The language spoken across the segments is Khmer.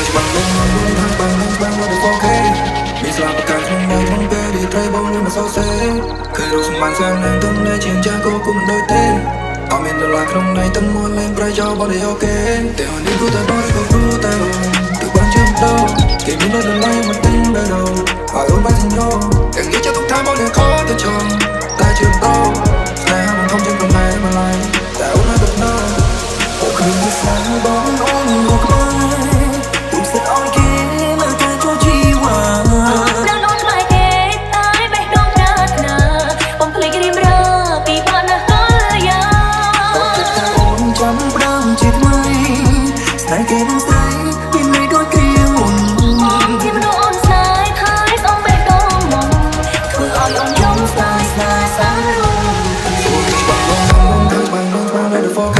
ច្បាស់លងលងហាក់បាំងនឹងបាំងលើ 4K មានស្លាប់ប្រកាន់ក្នុងដៃក្នុងពេលដែលត្រីបងនឹងមកសរសេរឃើញរូបសម្បានសាមនឹងទំនេរជាចាស់ក៏គុំមិនដូចទេអត់មានដុល្លារក្នុងដៃទំមួយលេងប្រយោជន៍បងនេះអូខេតែអននេះគូតែបងក៏គ្រូតែទឹកបានជើងដោគេមានដុល្លារមកទិញបែរឲ្យអូនបានញោទាំងនេះจะទុកថាបងនឹងខកទៅចង់តែជើងដោស្នេហ៍មិនខំជាងប្រម៉ែមកឡើយតែអូននៅទឹកណោអូគ្មានស្នេហ៍បងអូនមកក្បែរទុំសិតអោយគេមើលតែចូលជីវ៉ាđang đón mai kế tái bé đón ra nà bông plei cái đêm rơ vì bạn đã có ya ôn chăm đam chết mây snai kê đang say nhìn mấy đôi kia hồn chim đón sai thái sóng bé đón mộng cứ oi ôm giống sai sai sai luôn bằng lên được 4K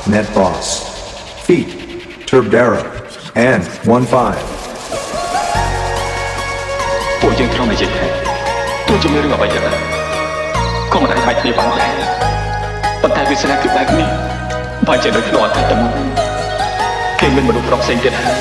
Net Boss, Feat, Turbdera, and 1-5. ពួកយើងត្រូវនិយាយថាទោះជាមានរឿងអ្វីយ៉ាងណាក៏មិនអាចបាច់គ្នាបានដែរប៉ុន្តែវាស្នាគឺបែបនេះបើជាដូចក្នុងអតីតមកគេមានមនុស្សប្រុសផ្សេងទៀតហើយ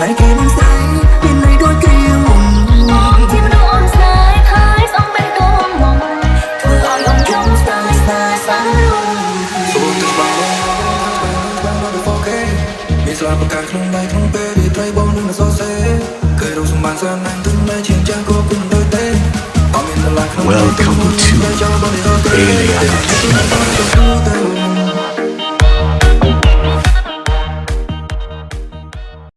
Like Welcome to Alien